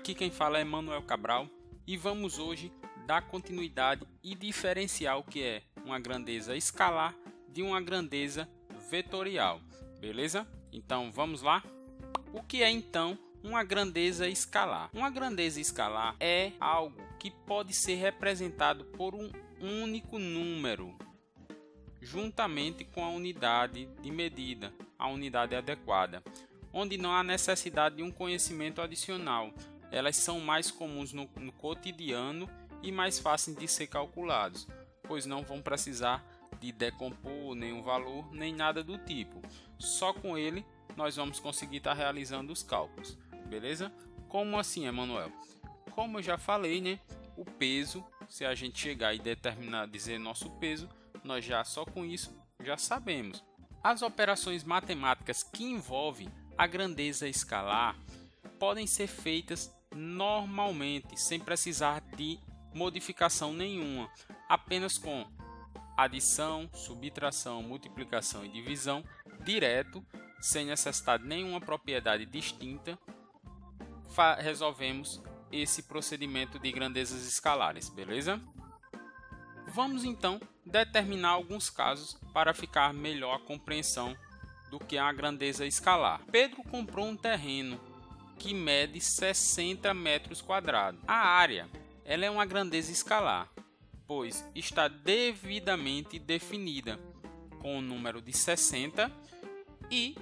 Aqui quem fala é Manuel Cabral e vamos hoje dar continuidade e diferenciar o que é uma grandeza escalar de uma grandeza vetorial, beleza? Então vamos lá? O que é então uma grandeza escalar? Uma grandeza escalar é algo que pode ser representado por um único número, juntamente com a unidade de medida, a unidade adequada, onde não há necessidade de um conhecimento adicional. Elas são mais comuns no cotidiano e mais fáceis de ser calculados, pois não vão precisar de decompor nenhum valor, nem nada do tipo. Só com ele nós vamos conseguir estar realizando os cálculos, beleza? Como assim, Emanuel? Como eu já falei, né? O peso, se a gente chegar e dizer nosso peso, nós já só com isso já sabemos. As operações matemáticas que envolvem a grandeza escalar podem ser feitas normalmente, sem precisar de modificação nenhuma, apenas com adição, subtração, multiplicação e divisão direto, sem necessidade de nenhuma propriedade distinta, resolvemos esse procedimento de grandezas escalares, beleza? Vamos então determinar alguns casos para ficar melhor a compreensão do que é uma grandeza escalar. Pedro comprou um terreno que mede 60 metros quadrados. A área ela é uma grandeza escalar, pois está devidamente definida com o número de 60 e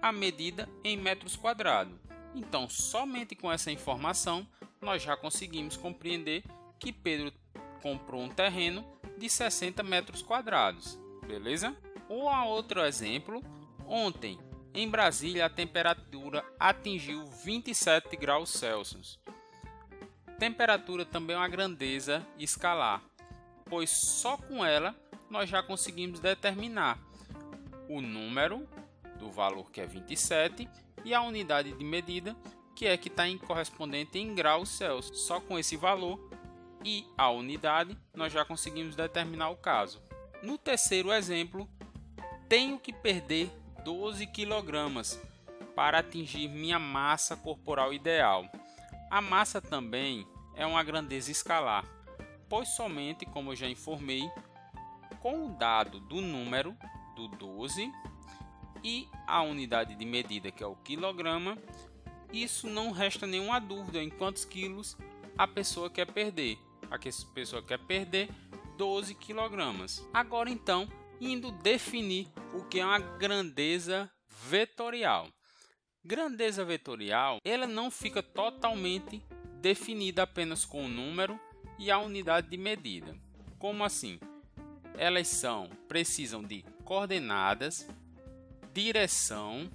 a medida em metros quadrados. Então, somente com essa informação, nós já conseguimos compreender que Pedro comprou um terreno de 60 metros quadrados, beleza? Ou a outro exemplo, ontem em Brasília a temperatura atingiu 27 graus Celsius. Temperatura também é uma grandeza escalar, pois só com ela nós já conseguimos determinar o número do valor, que é 27, e a unidade de medida, que está em correspondente em graus Celsius. Só com esse valor e a unidade nós já conseguimos determinar o caso. No terceiro exemplo, tenho que perder 12 kg para atingir minha massa corporal ideal. A massa também é uma grandeza escalar, pois somente, como eu já informei, com o dado do número do 12 e a unidade de medida, que é o quilograma, isso não resta nenhuma dúvida em quantos quilos a pessoa quer perder. A pessoa quer perder 12 kg. Agora então, indo definir o que é uma grandeza vetorial. Grandeza vetorial, ela não fica totalmente definida apenas com o número e a unidade de medida. Como assim? Elas precisam de coordenadas, direção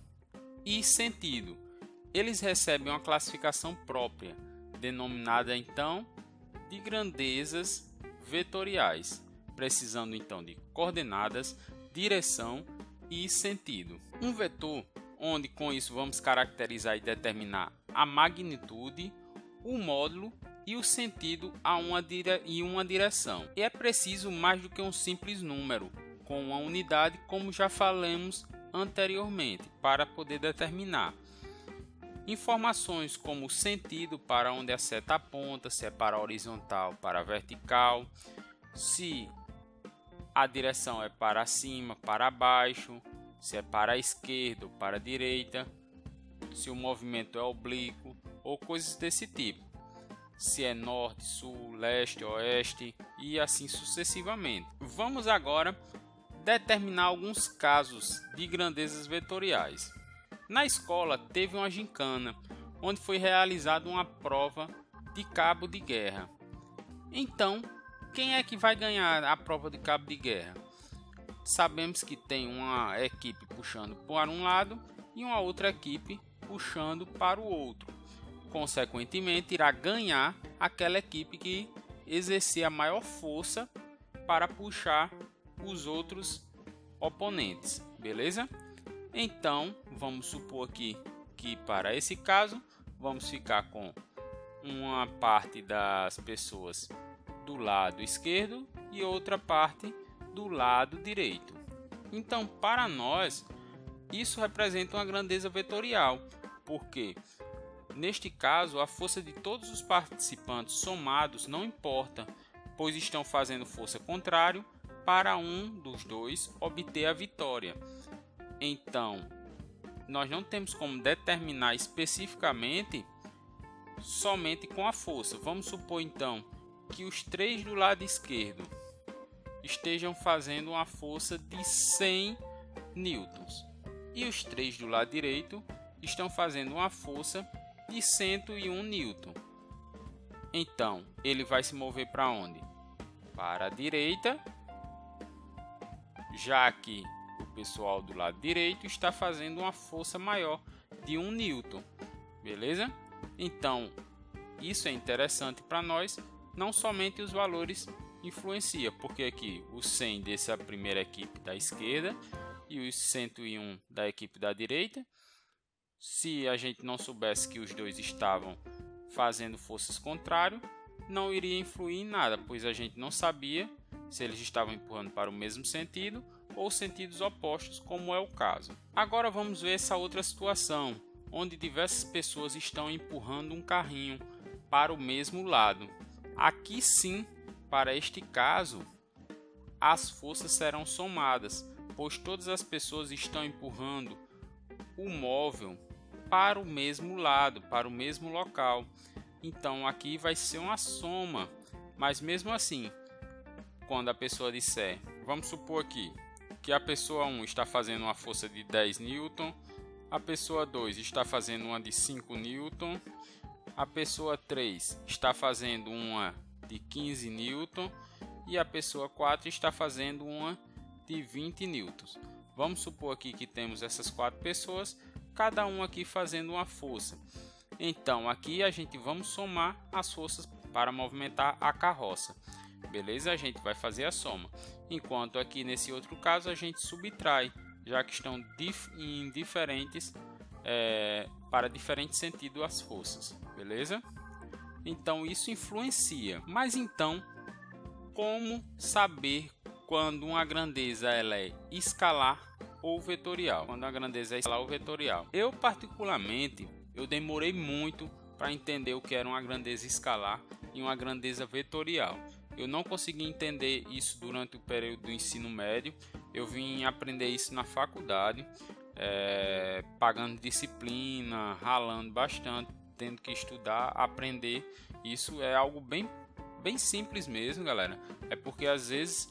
e sentido. Eles recebem uma classificação própria, denominada então de grandezas vetoriais, precisando então de coordenadas, direção e sentido. Um vetor, onde com isso vamos caracterizar e determinar a magnitude, o módulo e o sentido e uma direção. E é preciso mais do que um simples número, com uma unidade, como já falamos anteriormente, para poder determinar. Informações como o sentido, para onde a seta aponta, se é para a horizontal, para a vertical, se a direção é para cima, para baixo, se é para a esquerda ou para a direita, se o movimento é oblíquo ou coisas desse tipo, se é norte, sul, leste, oeste e assim sucessivamente. Vamos agora determinar alguns casos de grandezas vetoriais. Na escola teve uma gincana, onde foi realizada uma prova de cabo de guerra. Então, quem é que vai ganhar a prova de cabo de guerra? Sabemos que tem uma equipe puxando para um lado e uma outra equipe puxando para o outro. Consequentemente, irá ganhar aquela equipe que exercer a maior força para puxar os outros oponentes, beleza? Então, vamos supor aqui que para esse caso, vamos ficar com uma parte das pessoas do lado esquerdo e outra parte do lado direito. Então, para nós, isso representa uma grandeza vetorial, porque Neste caso, a força de todos os participantes somados não importa, pois estão fazendo força contrária para um dos dois obter a vitória. Então, nós não temos como determinar especificamente somente com a força. Vamos supor então que os 3 do lado esquerdo estejam fazendo uma força de 100 newtons e os 3 do lado direito estão fazendo uma força de 101 newton. Então, ele vai se mover para onde? Para a direita, já que o pessoal do lado direito está fazendo uma força maior de 1 newton. Beleza? Então, isso é interessante para nós, não somente os valores influenciam, porque aqui os 100 dessa primeira equipe da esquerda e os 101 da equipe da direita. Se a gente não soubesse que os dois estavam fazendo forças contrárias, não iria influir em nada, pois a gente não sabia se eles estavam empurrando para o mesmo sentido ou sentidos opostos, como é o caso. Agora vamos ver essa outra situação, onde diversas pessoas estão empurrando um carrinho para o mesmo lado. Aqui sim, para este caso, as forças serão somadas, pois todas as pessoas estão empurrando o móvel para o mesmo lado, para o mesmo local. Então aqui vai ser uma soma, mas mesmo assim, quando a pessoa disser, vamos supor aqui, que a pessoa 1 está fazendo uma força de 10 newton, a pessoa 2 está fazendo uma de 5 newton, a pessoa 3 está fazendo uma de 15 newton e a pessoa 4 está fazendo uma de 20 newtons. Vamos supor aqui que temos essas 4 pessoas, cada um aqui fazendo uma força. Então aqui a gente vamos somar as forças para movimentar a carroça. Beleza? A gente vai fazer a soma. Enquanto aqui nesse outro caso a gente subtrai, já que estão em diferentes para diferente sentido as forças. Beleza? Então isso influencia. Mas então, como saber quando uma grandeza ela é escalar ou vetorial? Quando a grandeza é escalar ou vetorial? Eu particularmente, eu demorei muito para entender o que era uma grandeza escalar e uma grandeza vetorial. Eu não consegui entender isso durante o período do ensino médio. Eu vim aprender isso na faculdade, pagando disciplina, ralando bastante, tendo que estudar, aprender. Isso é algo bem simples mesmo, galera. É porque às vezes,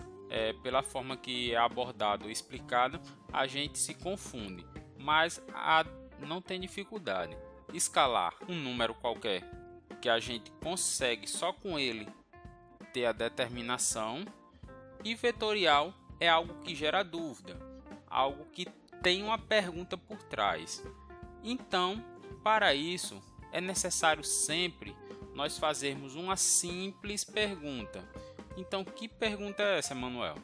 pela forma que é abordado ou explicado, a gente se confunde. Mas não tem dificuldade. Escalar um número qualquer que a gente consegue só com ele ter a determinação, e vetorial é algo que gera dúvida, algo que tem uma pergunta por trás. Então, para isso é necessário sempre nós fazermos uma simples pergunta. Então, que pergunta é essa, Manuel?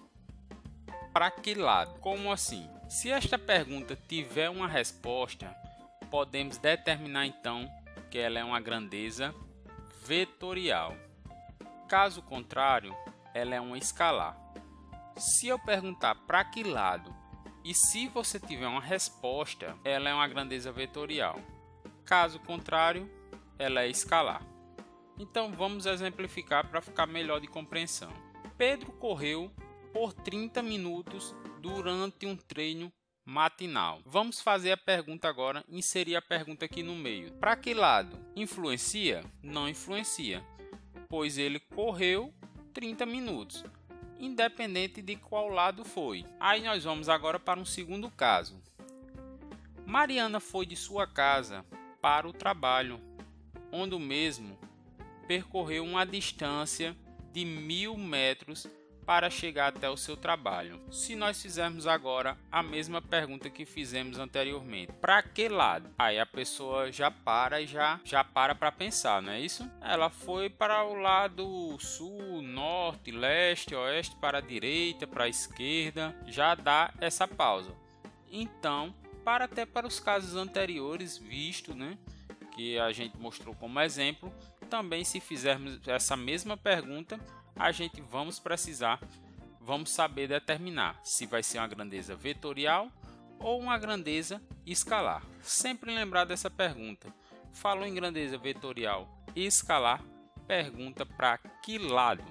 Para que lado? Como assim? Se esta pergunta tiver uma resposta, podemos determinar então que ela é uma grandeza vetorial. Caso contrário, ela é uma escalar. Se eu perguntar para que lado e se você tiver uma resposta, ela é uma grandeza vetorial. Caso contrário, ela é escalar. Então vamos exemplificar para ficar melhor de compreensão. Pedro correu por 30 minutos durante um treino matinal. Vamos fazer a pergunta agora, inserir a pergunta aqui no meio. Para que lado? Influencia? Não influencia, pois ele correu 30 minutos, independente de qual lado foi. Aí nós vamos agora para um segundo caso. Mariana foi de sua casa para o trabalho, onde o mesmo percorreu uma distância de 1000 metros para chegar até o seu trabalho. Se nós fizermos agora a mesma pergunta que fizemos anteriormente, para que lado? Aí a pessoa já para e já para pensar, não é isso? Ela foi para o lado sul, norte, leste, oeste, para a direita, para a esquerda, já dá essa pausa. Então, até para os casos anteriores visto, né, que a gente mostrou como exemplo, também se fizermos essa mesma pergunta, a gente vamos saber determinar se vai ser uma grandeza vetorial ou uma grandeza escalar. Sempre lembrar dessa pergunta. falou em grandeza vetorial e escalar, pergunta para que lado,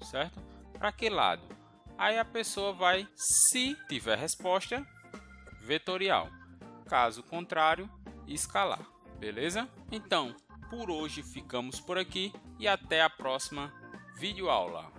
certo? Para que lado? Aí a pessoa vai, se tiver resposta, vetorial. Caso contrário, escalar. Beleza? Então, por hoje ficamos por aqui e até a próxima videoaula.